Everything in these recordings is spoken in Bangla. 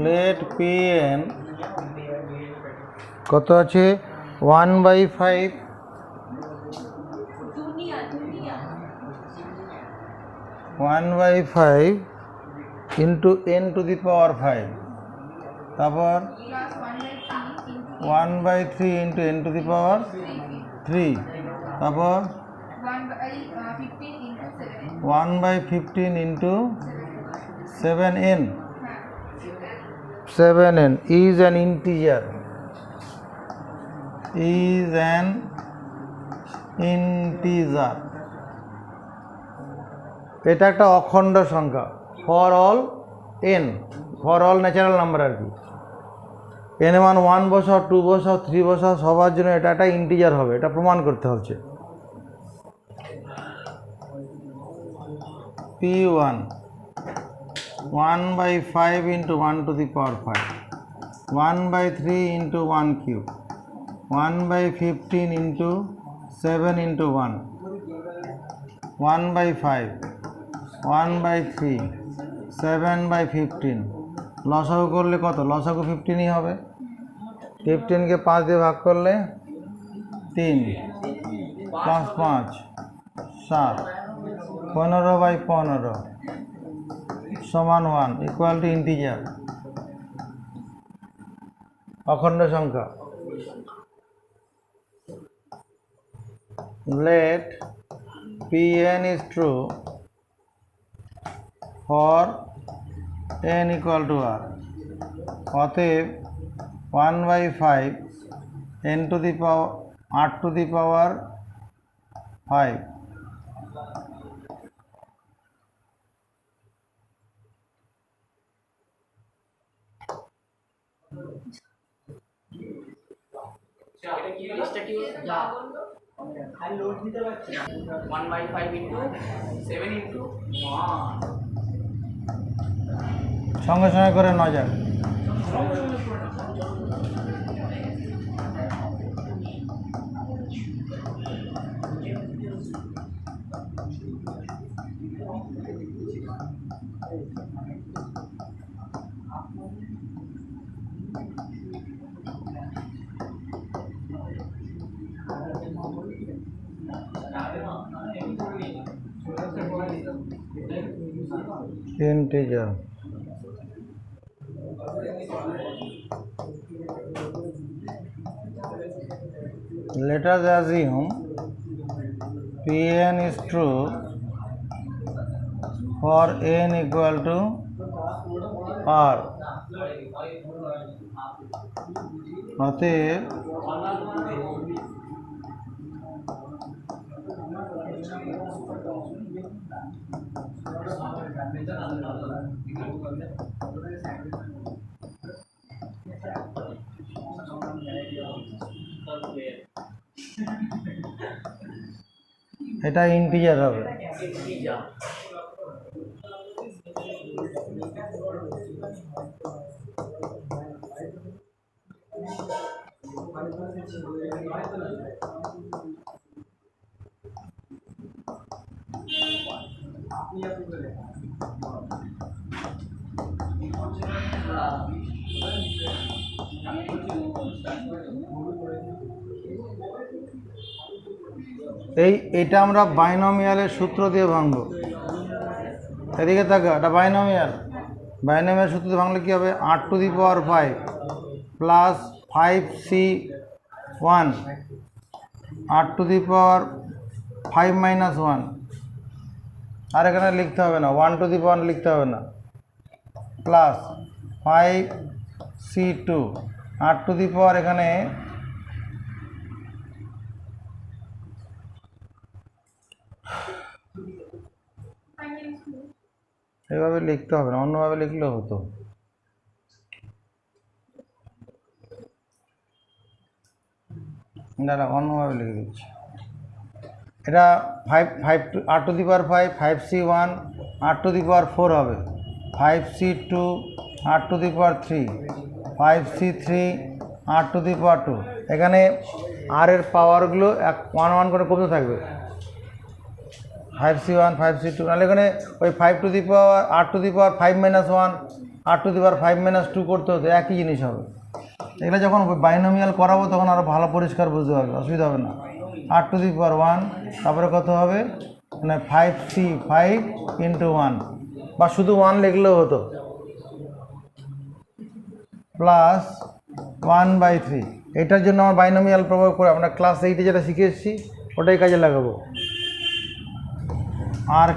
let Pn কত আছে 1/5 1/5 into n to the power 5 তারপর 1/3 into n to the power 3 তারপর 1/15 into 7n 7n is an integer এটা একটা অখণ্ড সংখ্যা for all n for all natural number আর কি n মান 1 বসাও 2 বসাও 3 বসাও সবার জন্য এটা একটা ইন্টিজার হবে এটা প্রমাণ করতে হচ্ছে p1 1/5 into 1 to the power 5 1/3 into 1 cube 1/15 into 7 into 1 1/5 1/3 7/15 লসাগু করলে কত লসাগু 15ই হবে 15 কে 5 দিয়ে ভাগ করলে 3 5 5 7 15/15 সমান 1 ইকুয়াল টু ইন্টিজার অখণ্ড সংখ্যা let Pn is true for n equal to r অতএব 1/5 n to the power r to the power 5 সঙ্গে সঙ্গে করে নেওয়া যাক integer let us assume Pn is true for n equal to r অতএব এটা ইন্টিজার হবে এটা আমরা বাইনোমিয়ালের সূত্র দিয়ে ভাঙব এদিকে থাকা এটা বাইনোমিয়াল সূত্র দিয়ে ভাঙলে কী হবে r to the power 5 plus 5c1 r to the power 5 minus 1 আর এখানে লিখতে হবে না 1 to the power লিখতে হবে না plus 5c2 r to the power এখানে এভাবে লিখতে হবে না অন্যভাবে লিখলেও হতো দাঁড়া অন্যভাবে লিখে দিচ্ছি এটা 5 r to the power 5 5c1 r to the power 4 হবে 5c2 r to the power 3 5c3 r to the power 2 এখানে r এর পাওয়ারগুলো 1 1 করে কমতে থাকবে 5c1 5c2, নাহলে এখানে ওই 5 to the power r⁵ -1 r⁵ করতে হতো, একই জিনিস হবে। এগুলো যখন বাইনোমিয়াল করাবো তখন আরও ভালো পরিষ্কার বুঝতে হবে, অসুবিধা হবে না। r⁵ তারপরে কত হবে, মানে 5c5 × 1, বা শুধু 1 লিখলেও হতো, প্লাস 1/3। এটার জন্য আমার বাইনোমিয়াল প্রয়োগ করে আমরা ক্লাস 8-এ যেটা শিখে এসেছি ওটাই কাজে লাগাবো। r³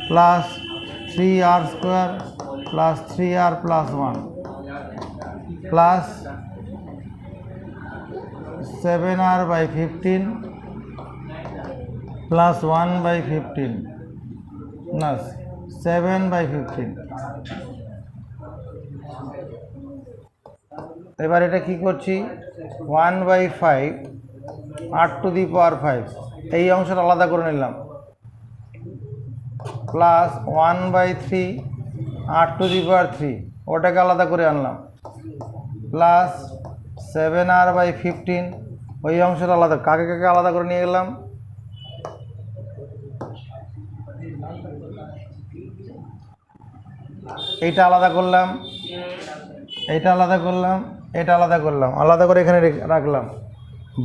plus 3r² plus 3r plus 1 plus 7r/15 plus 1/15 না 7/15। এবার এটা কি করছি, 1/5 r⁵ এই অংশটা আলাদা করে নিলাম, প্লাস 1/3 r⁵ ওটাকে আলাদা করে আনলাম, প্লাস 7r/15 ওই অংশটা আলাদা, কাকে কাকে আলাদা করে নিয়ে গেলাম, এইটা আলাদা করলাম, এইটা আলাদা করলাম, এটা আলাদা করলাম, আলাদা করে এখানে রাখলাম।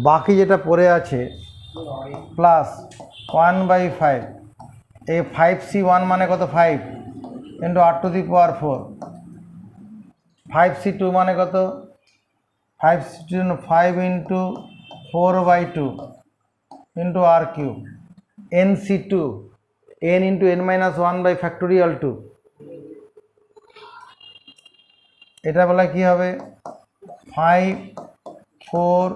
বাকি যেটা পড়ে আছে প্লাস 1/5, এই 5c1 মানে কত, 5 × r⁴, 5c2 মানে কত, 5c2 5 × 4/2 × r³ nc2 n × n-1/2, এটা বলা কি হবে, 5 4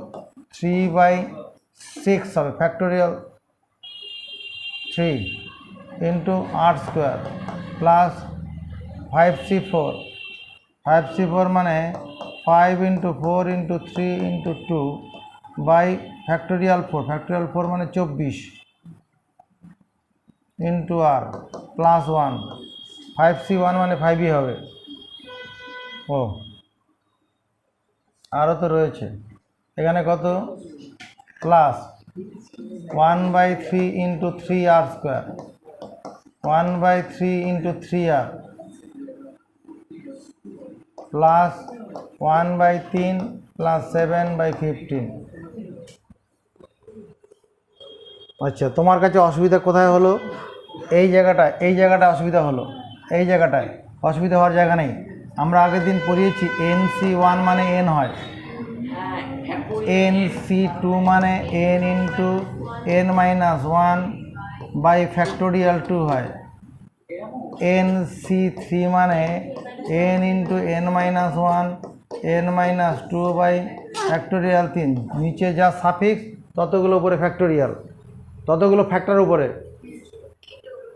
3/6 হবে, ফ্যাক্টোরিয়াল 3 × r² প্লাস 5c4 মানে 5 × 4 × 3 × 2 বাই ফ্যাক্টোরিয়াল 4 মানে 24 × r প্লাস 1, 5c1 মানে 5ই হবে। ও আরও তো রয়েছে এখানে কত, plus 1/3 × 3r², 1/3 × 3r plus 1/3 plus 7/15। আচ্ছা, তোমার কাছে অসুবিধা কোথায় হলো, এই জায়গাটা অসুবিধা হলো, এই জায়গাটায় অসুবিধা হওয়ার জায়গা নেই। আমরা আগের দিন পড়িয়েছি nc1 মানে n হয়, nc2 মানে n × n-1/2 হয়, nc3 মানে n × n-1 নিচে যা সাফিক্স ততগুলো উপরে ফ্যাক্টোরিয়াল, ততগুলো ফ্যাক্টর উপরে,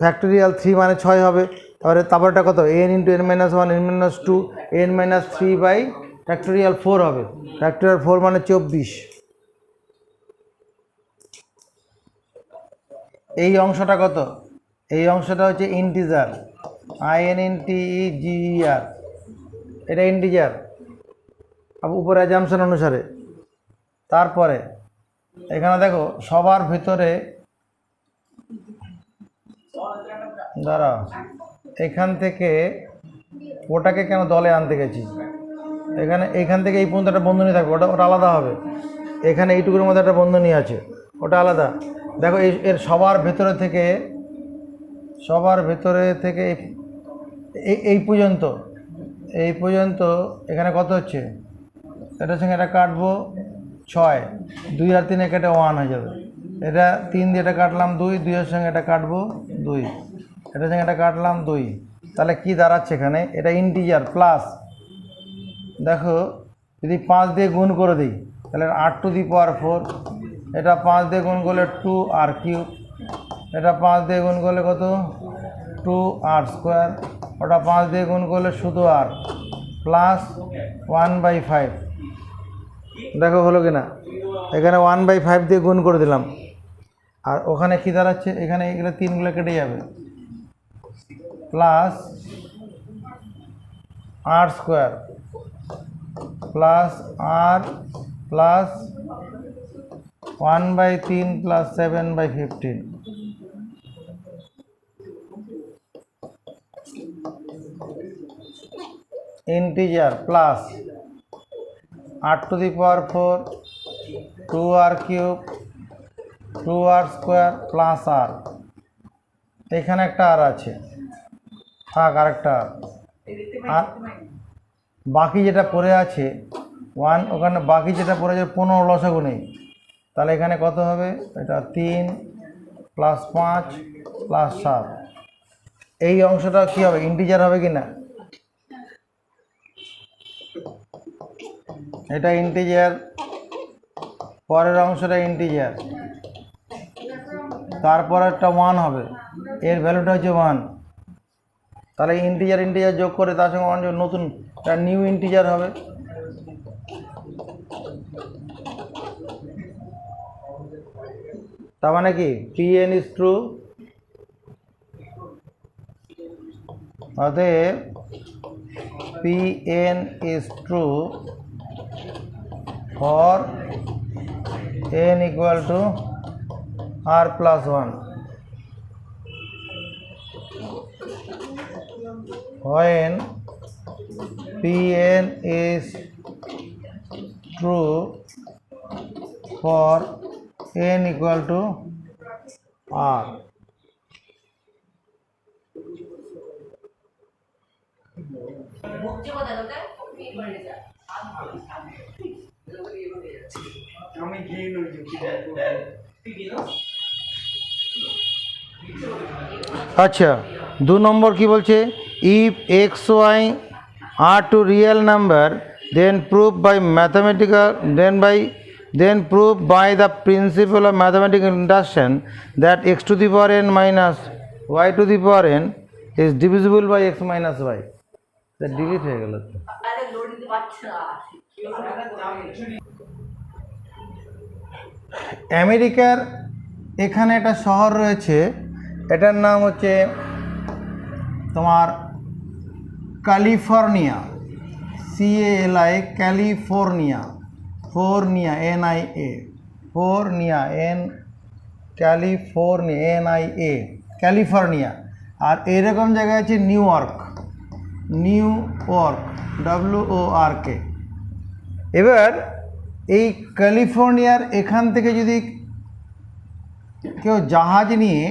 ফ্যাক্টোরিয়াল 3 মানে 6 হবে। তারপরটা কত, n × n-1 n-2 n-3/4 হবে, ফ্যাক্টোরিয়াল 4 মানে 24। এই অংশটা কত, এই অংশটা হচ্ছে ইন্টিজার, integer, এটা ইন্টিজার উপরে অ্যাজাম্পশন অনুসারে। তারপরে এখানে দেখো সবার ভিতরে দাঁড়াও, এখান থেকে ওটাকে কেন দলে আনতে গেছি, এখান থেকে এই পর্যন্ত একটা বন্ধনী থাকবে, ওটা আলাদা হবে, এখানে এইটুকুর মধ্যে একটা বন্ধনী আছে, ওটা আলাদা। দেখো এর সবার ভেতরে থেকে এই পর্যন্ত এখানে কত হচ্ছে, এটার সঙ্গে এটা কাটবো 6, 2 আর 3 কেটে 1 হয়ে যাবে, এটা 3 দিয়ে এটা কাটলাম 2, 2-এর সঙ্গে এটা কাটবো 2, এটার সঙ্গে এটা কাটলাম 2, তাহলে কি দাঁড়াচ্ছে এখানে, এটা ইন্টিজার প্লাস, দেখো যদি 5 দিয়ে গুণ করে দিই তাহলে r⁴, এটা 5 দিয়ে গুণ করলে 2r³, এটা 5 দিয়ে গুণ করলে কত 2r², ওটা 5 দিয়ে গুণ করলে শুধু r, প্লাস 1/5। দেখো হলো কিনা, এখানে 1/5 দিয়ে গুণ করে দিলাম, আর ওখানে কি দাঁড়াচ্ছে, এখানে এগুলো 3গুলো কেটে যাবে, plus r² plus r plus 1/3 plus 7/15 integer plus r to the power 4 2r cube 2r square plus r, এখানে একটা আর আছে, থাক আরেকটা আর বাকি যেটা পড়ে আছে 1, ওখানে বাকি যেটা পড়ে আছে 15 লসাগু নেই, তাহলে এখানে কত হবে? এটা 3 প্লাস 5 প্লাস 7, এই অংশটা কি হবে? ইন্টিজার হবে কি না? এটা ইন্টিজার, পরের অংশটা ইন্টিজার, তারপর একটা 1 হবে, এর ভ্যালুটা হচ্ছে 1, তাহলে ইন্টিজার ইন্টিজার যোগ করে তার সঙ্গে 1 যোগ নতুন একটা নিউ ইন্টিজার হবে। তার মানে কি pn ইজ ট্রু, অতএব pn is true for n equal to r plus 1, when pn is true for n equal to r. আচ্ছা 2 নম্বর কি বলছে? If x y are two real number then prove by mathematical then prove by the principle of mathematical induction that x to the power n minus y to the power n is divisible by x minus y. That delete হয়ে গেল। আমেরিকার এখানে একটা শহর রয়েছে, এটার নাম হচ্ছে তোমার ক্যালিফোর্নিয়া, CALI, ক্যালিফোর্নিয়া, ফোর্নিয়া NIA, ফোর্নিয়া ক্যালিফোর্নিয়া NIA, ক্যালিফোর্নিয়া। আর এরকম জায়গায় আছে নিউ ইয়র্ক, WORK। এবার এই ক্যালিফোর্নিয়ার এখান থেকে যদি কেউ জাহাজ নিয়ে,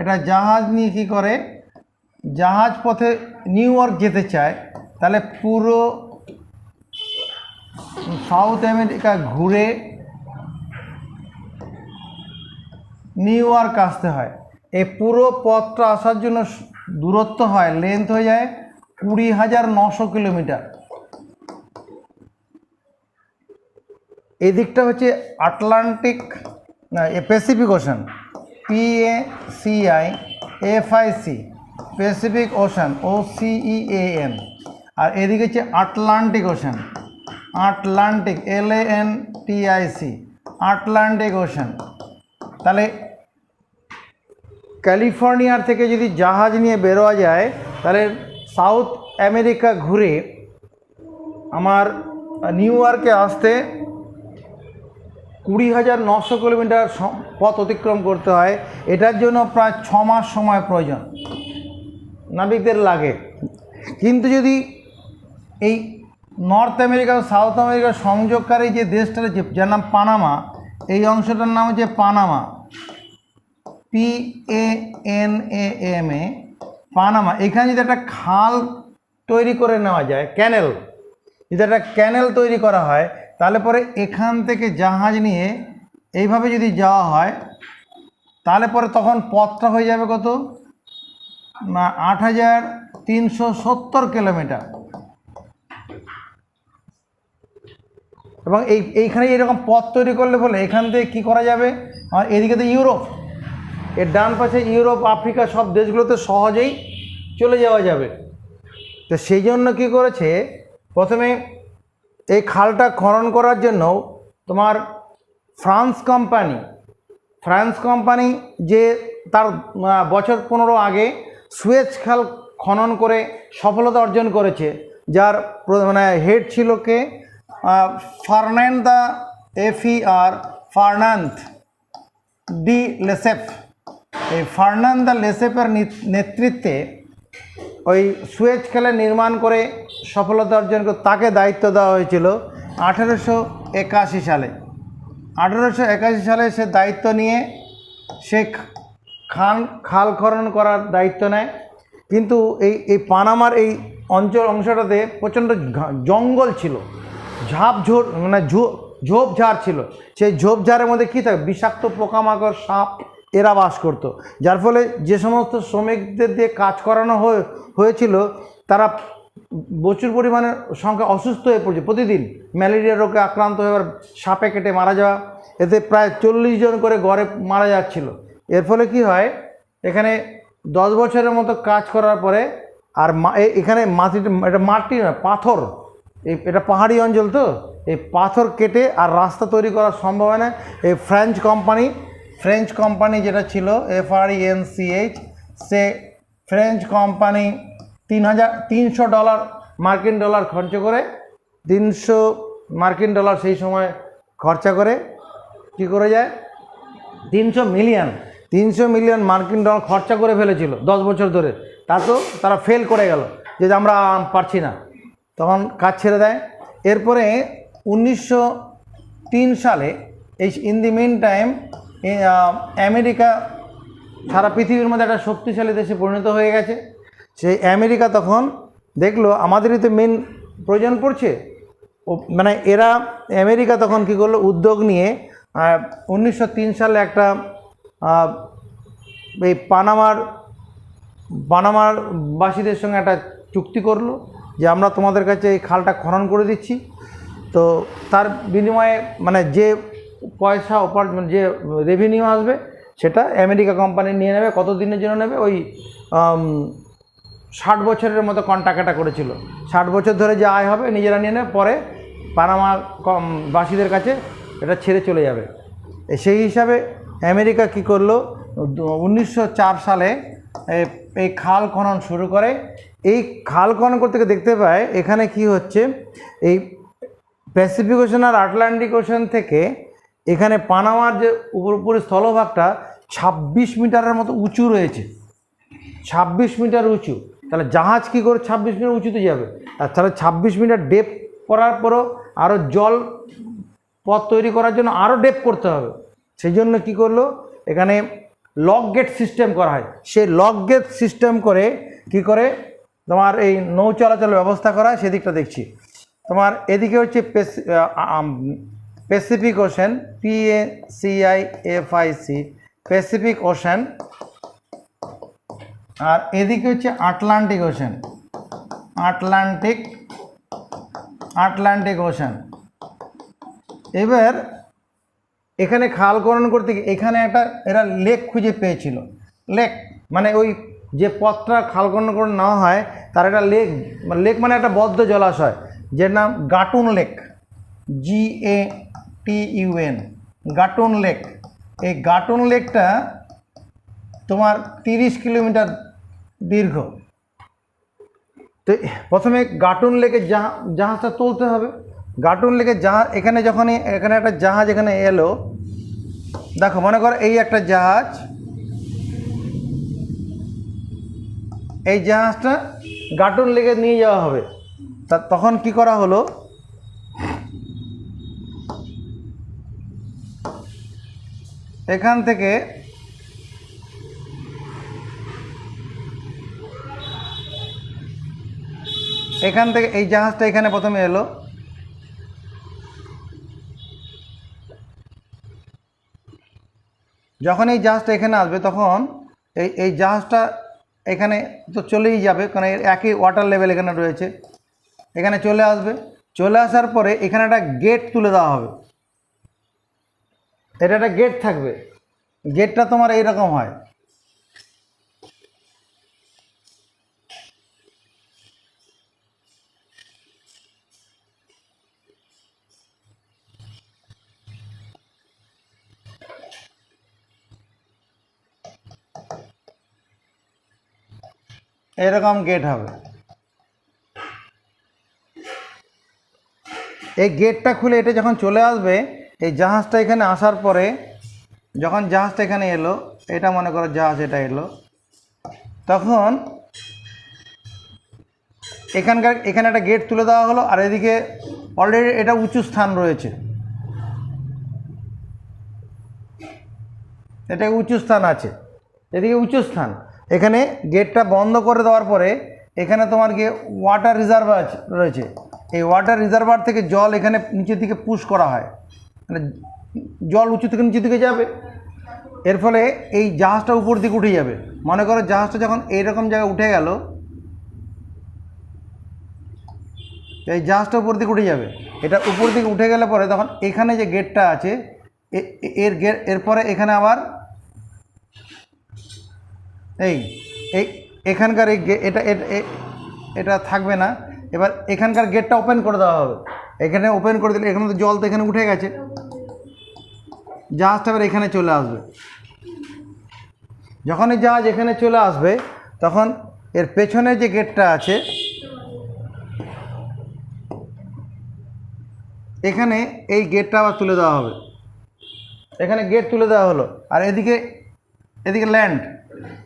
এটা জাহাজ নিয়ে কি করে, জাহাজ পথে নিউ ইয়র্ক যেতে চায়, তাহলে পুরো সাউথ আমেরিকা ঘুরে নিউ ইয়র্ক আসতে হয়। এই পুরো পথটা আসার জন্য দূরত্ব হয়, লেন্থ হয়ে যায় 20,900 কিলোমিটার। এই দিকটা হচ্ছে আটলান্টিক না Pacific Ocean, PACIFIC, Pacific ocean, OCEAN। আর এদিকে হচ্ছে Atlantic ocean, Atlantic LANTIC, Atlantic ocean. তাহলে ক্যালিফোর্নিয়ার থেকে যদি জাহাজ নিয়ে বেরোয়া যায়, তাহলে সাউথ আমেরিকা ঘুরে আমার নিউ ইয়র্কে আসতে 20,900 কিলোমিটার পথ অতিক্রম করতে হয়। এটার জন্য প্রায় 6 মাস সময় প্রয়োজন নাবিকদের লাগে। কিন্তু যদি এই নর্থ আমেরিকা ও সাউথ আমেরিকার সংযোগকারী যে দেশটা রয়েছে, যার নাম পানামা, এই অংশটার নাম হচ্ছে পানামা, PANAMA, পানামা। এখানে যদি একটা খাল তৈরি করে নেওয়া যায়, ক্যানেল, যদি একটা ক্যানেল তৈরি করা হয়, তাহলে পরে এখান থেকে জাহাজ নিয়ে এইভাবে যদি যাওয়া হয়, তাহলে পরে তখন পথটা হয়ে যাবে কত না 8,370 কিলোমিটার। এবং এইখানে এরকম পথ তৈরি করলে বলে এখান থেকে কী করা যাবে, আর এদিকে তো ইউরোপ, এর ডান পাশে ইউরোপ, আফ্রিকা সব দেশগুলোতে সহজেই চলে যাওয়া যাবে। তো সেই জন্য কী করেছে, প্রথমে এই খালটা খনন করার জন্য তোমার ফ্রান্স কোম্পানি যে তার বছর 15 আগে সুয়েজ খাল খনন করে সফলতা অর্জন করেছে, যার মানে হেড ছিল কে, ফার্নান্দ ডি লেসেপ। এই ফার্নান্দ লেসেপের নেতৃত্বে ওই সুয়েজ ক্যানেল নির্মাণ করে সফলতা অর্জন করে তাকে দায়িত্ব দেওয়া হয়েছিল 1881 সালে। 1881 সালে সে দায়িত্ব নিয়ে সে খাল খনন করার দায়িত্ব নেয়। কিন্তু এই পানামার এই অংশটাতে প্রচণ্ড জঙ্গল ছিল, মানে ঝোপঝাড় ছিল। সেই ঝোপঝাড়ের মধ্যে কী থাকে, বিষাক্ত পোকামাকড়, সাপ এরা বাস করত। যার ফলে যে সমস্ত শ্রমিকদের দিয়ে কাজ করানো হয়েছিল তারা প্রচুর পরিমাণে সংখ্যা অসুস্থ হয়ে পড়ছে। প্রতিদিন ম্যালেরিয়া রোগে আক্রান্ত হয়ে এবার সাপে কেটে মারা যাওয়া, এতে প্রায় 40 জন করে গড়ে মারা যাচ্ছিল। এর ফলে কি হয়, এখানে 10 বছরের মতো কাজ করার পরে আর এখানে এটা মাটি না, পাথর, এটা পাহাড়ি অঞ্চল, তো এই পাথর কেটে আর রাস্তা তৈরি করা সম্ভব হয় না। এই ফ্রেঞ্চ কোম্পানি যেটা ছিল FRENCH, সে ফ্রেঞ্চ কোম্পানি $300 মার্কিন ডলার খরচ করে, 300 মার্কিন ডলার সেই সময় খরচা করে কি করে যায়, 300 মিলিয়ন মার্কিন ডলার খরচা করে ফেলেছিল 10 বছর ধরে। তারা ফেল করে গেল যে আমরা পারছি না, তখন কাজ ছেড়ে দেয়। এরপরে 1903 সালে in the mean time America সারা পৃথিবীর মধ্যে একটা শক্তিশালী দেশে পরিণত হয়ে গেছে। সেই আমেরিকা তখন দেখলো আমাদেরই তো মেন প্রয়োজন পড়ছে, মানে আমেরিকা তখন কী করলো, উদ্যোগ নিয়ে 1903 সালে একটা এই পানামার বাসীদের সঙ্গে একটা চুক্তি করলো যে আমরা তোমাদের কাছে এই খালটা খনন করে দিচ্ছি। তো তার বিনিময়ে মানে যে পয়সা উপার্জন, যে রেভিনিউ আসবে সেটা আমেরিকা কোম্পানি নিয়ে নেবে। কত দিনের জন্য নেবে, ওই 60 বছরের মতো কন্ট্রাক্ট এটা করেছিল। 60 বছর ধরে যে আয় হবে নিজেরা নিয়ে নেবে, পরে পানামা বাসীদের কাছে এটা ছেড়ে চলে যাবে। সেই হিসাবে আমেরিকা কি করলো, 1904 সালে এই খাল খনন শুরু করে। এই খাল খনন করতে দেখতে পায় এখানে কি হচ্ছে, এই প্যাসিফিক ওশান আর আটলান্টিক ওশান থেকে এখানে পানামার যে উপরে স্থলভাগটা 26 মিটারের মতো উঁচু রয়েছে, 26 মিটার উঁচু। তাহলে জাহাজ কী করে 26 মিটার উঁচুতে যাবে? আর তাহলে 26 মিটার ডেপ করার পরও আরও জল পথ তৈরি করার জন্য আরও ডেপ করতে হবে। সেই জন্য কী করলো, এখানে লক গেট সিস্টেম করা হয়। সেই লক গেট সিস্টেম করে কি করে তোমার এই নৌ চলাচল ব্যবস্থা করা হয়, সেদিকটা দেখছি। তোমার এদিকে হচ্ছে Pacific Ocean, PACIFIC, Pacific Ocean, আর এদিকে হচ্ছে আটলান্টিক ওশান, আটলান্টিক ওশান। এবার এখানে খাল খনন করতে গিয়ে এখানে এরা লেক খুঁজে পেয়েছিল। লেক মানে ওই যে পথটা খাল খনন করে নেওয়া হয় তার একটা লেক মানে একটা বদ্ধ জলাশয়, যার নাম গাটুন লেক, GATUN, গাটুন লেক। এই গাটুন লেকটা তোমার 30 কিলোমিটার দীর্ঘ। তো প্রথমে গাটুন লেকের জাহাজটা তুলতে হবে। গাটুন লেকের জাহাজ এখানে যখনই এখানে একটা জাহাজ এখানে এলো, দেখো মনে করো এই একটা জাহাজ, এই জাহাজটা গাটুন লেকে নিয়ে যাওয়া হবে। তখন কি করা হলো, এখান থেকে এই জাহাজটা এখানে প্রথমে এলো। যখন এই জাহাজটা এখানে আসবে তখন এই জাহাজটা এখানে তো চলেই যাবে, কারণ একই ওয়াটার লেভেল এখানে রয়েছে। এখানে চলে আসবে, চলে আসার পরে এখানে একটা গেট তুলে দেওয়া হবে। এটা একটা গেট থাকবে, গেটটা তোমার এইরকম হয়। এরকম গেট হবে। এই গেটটা খুলে এটা যখন চলে আসবে, এই জাহাজটা এখানে আসার পরে যখন জাহাজটা এখানে এলো, এটা মনে করো জাহাজ এটা এলো, তখন এখানে একটা গেট তুলে দেওয়া হলো, আর এদিকে অলরেডি এটা উঁচু স্থান রয়েছে, এটা উঁচু স্থান আছে, এদিকে উঁচু স্থান। এখানে গেটটা বন্ধ করে দেওয়ার পরে এখানে তোমার গিয়ে ওয়াটার রিজার্ভার রয়েছে, এই ওয়াটার রিজার্ভার থেকে জল এখানে নিচের দিকে পুশ করা হয়, মানে জল উঁচু থেকে নিচের দিকে যাবে, এর ফলে এই জাহাজটা উপর দিকে উঠে যাবে। মনে করো জাহাজটা যখন এইরকম জায়গায় উঠে গেল, এই জাহাজটা উপর দিকে উঠে যাবে, এটা উপর দিকে উঠে গেলে পরে তখন এখানে যে গেটটা আছে এরপরে এখানে আবার এই এখানকার এই এটা এটা থাকবে না, এবার এখানকার গেটটা ওপেন করে দেওয়া হবে। এখানে ওপেন করে দিলে এখানে তো জল তো এখানে উঠে গেছে, জাহাজটা এবার এখানে চলে আসবে। যখনই জাহাজ এখানে চলে আসবে তখন এর পেছনে যে গেটটা আছে এখানে এই গেটটা আবার তুলে দেওয়া হবে, এখানে গেট তুলে দেওয়া হলো, আর এদিকে ল্যান্ড,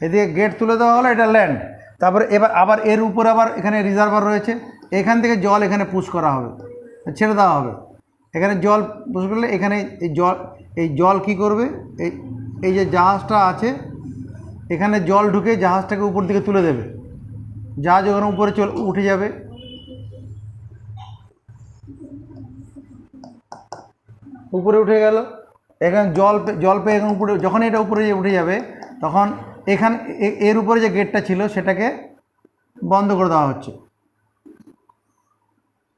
এদিকে গেট তুলে দেওয়া হলো, এটা ল্যান্ড। তারপরে এবার আবার এর উপরে আবার এখানে রিজার্ভার রয়েছে, এখান থেকে জল এখানে পুশ করা হবে, ছেড়ে দেওয়া হবে। এখানে জল পুশ করলে এখানে এই জল কি করবে, এই যে জাহাজটা আছে এখানে জল ঢুকে জাহাজটাকে উপর দিকে তুলে দেবে, জাহাজ ওখানে উপরে উঠে যাবে। উপরে উঠে গেল, এখানে জল পেয়ে এখন উপরে, যখন এটা উপরে উঠে যাবে তখন এখানে এর উপরে যে গেটটা ছিল সেটাকে বন্ধ করে দেওয়া হচ্ছে।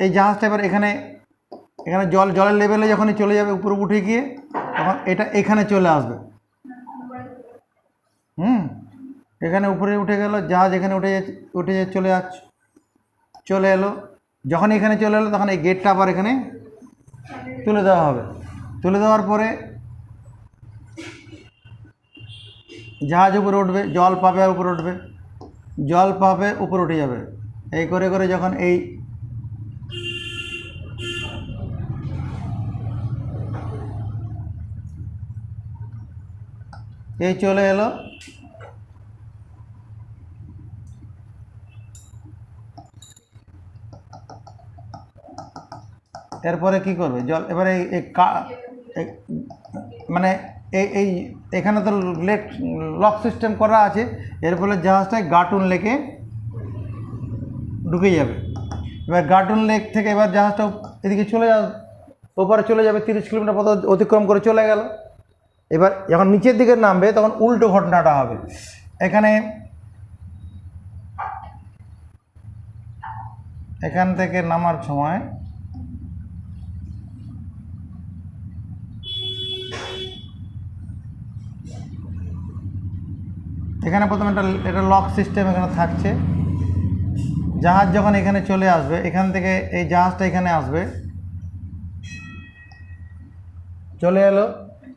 এই জাহাজটা এবার এখানে জলের লেভেলে যখনই চলে যাবে উপরে উঠে গিয়ে তখন এটা এখানে চলে আসবে। এখানে উপরে উঠে গেল, জাহাজ এখানে চলে এলো। যখন এখানে চলে এলো তখন এই গেটটা আবার এখানে তুলে দেওয়া হবে। তুলে দেওয়ার পরে জাহাজ উপরে উঠবে, জল পাবে আর উপরে উঠবে, জল পাবে উপরে উঠে যাবে। এই করে করে যখন এই চলে এলো, এরপরে কি করবে জল, এবারে মানে এই এখানে তো লক সিস্টেম করা আছে, এর ফলে জাহাজটায় গাটুন লেকে ঢুকে যাবে। এবার গাটুন লেক থেকে এবার জাহাজটা এদিকে ওপারে চলে যাবে, 30 কিলোমিটার পথ অতিক্রম করে চলে গেল। এবার যখন নিচের দিকে নামবে তখন উল্টো ঘটনাটা হবে। এখান থেকে নামার সময় এখানে প্রথমে এটা লক সিস্টেম এখানে থাকছে। জাহাজ যখন এখানে চলে আসবে, এখান থেকে এই জাহাজটা এখানে আসবে, চলে এলো।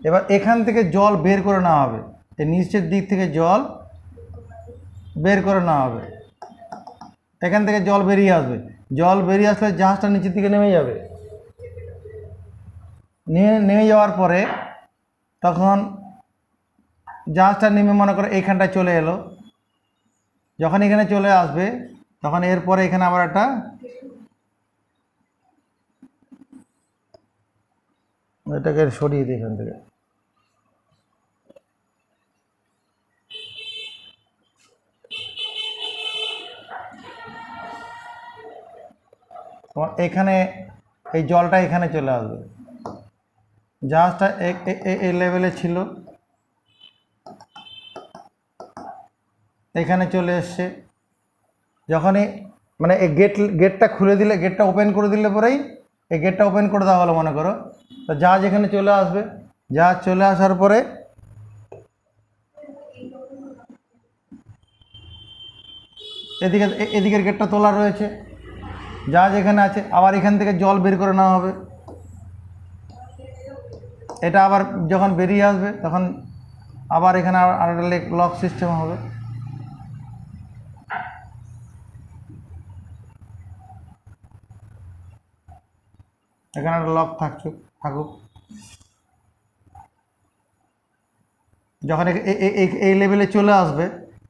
এবার এখান থেকে জল বের করে নেওয়া হবে, এই নিচের দিক থেকে জল বের করে নেওয়া হবে, এখান থেকে জল বেরিয়ে আসবে। জল বেরিয়ে আসলে জাহাজটা নিচের দিকে নেমে যাবে, নেমে যাওয়ার পরে তখন জাহাজটা নেমে মনে করে এইখানটায় চলে এলো। যখন এখানে চলে আসবে তখন এরপরে এখানে আবার একটা এটাকে সরিয়ে দিই এখান থেকে, এখানে এই জলটা এখানে চলে আসবে। জাহাজটা এই লেভেলে ছিল, এখানে চলে এসছে। যখনই মানে এই গেটটা খুলে দিলে, গেটটা ওপেন করে দিলে পরেই, এই গেটটা ওপেন করে দেওয়া হলো মনে করো, তো জাহাজ এখানে চলে আসবে। জাহাজ চলে আসার পরে এদিকের গেটটা তোলা রয়েছে, জাহাজ এখানে আছে, আবার এখান থেকে জল বের করে নেওয়া হবে। এটা আবার যখন বেরিয়ে আসবে তখন আবার এখানে আরেকটা লক সিস্টেম হবে। এখানে একটা লক থাকুক। যখন এই লেভেলে চলে আসবে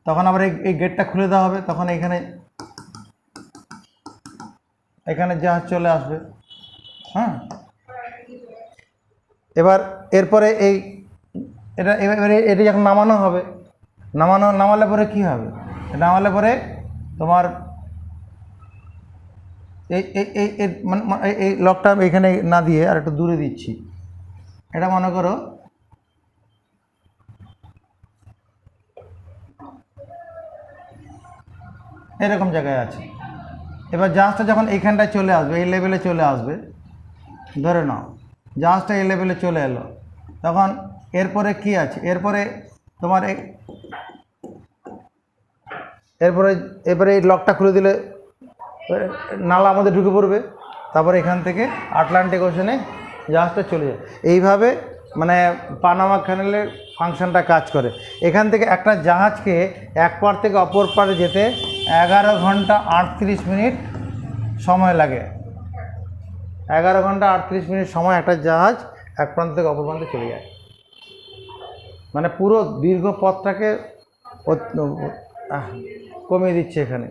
তখন আবার এই গেটটা খুলে দেওয়া হবে, তখন এখানে এখানে জাহাজ চলে আসবে। হ্যাঁ, এরপরে এবারে এটি যখন নামানো হবে, নামালে পরে কি হবে, নামালে পরে তোমার এই লকটা এখানে না দিয়ে আর একটু দূরে দিচ্ছি। এটা মনে করো এরকম জায়গায় আছে। এবার জাহাজটা যখন এইখানটায় চলে আসবে, এই লেভেলে চলে আসবে, ধরে নাও জাহাজটা এই লেভেলে চলে এলো, তখন এরপরে কি আছে, এরপরে তোমার এরপরে এই লকটা খুলে দিলে নালা আমাদের ঢুকে পড়বে, তারপরে এখান থেকে আটলান্টিক ওশানে জাহাজটা চলে যায়। এইভাবে মানে পানামা ক্যানেলের ফাংশনটা কাজ করে। এখান থেকে একটা জাহাজকে এক পার থেকে অপর পারে যেতে 11 ঘন্টা 38 মিনিট সময় লাগে। 11 ঘন্টা 38 মিনিট সময় একটা জাহাজ এক প্রান্ত থেকে অপর প্রান্তে চলে যায়। মানে পুরো দীর্ঘ পথটাকে কমিয়ে দিচ্ছে এখানে।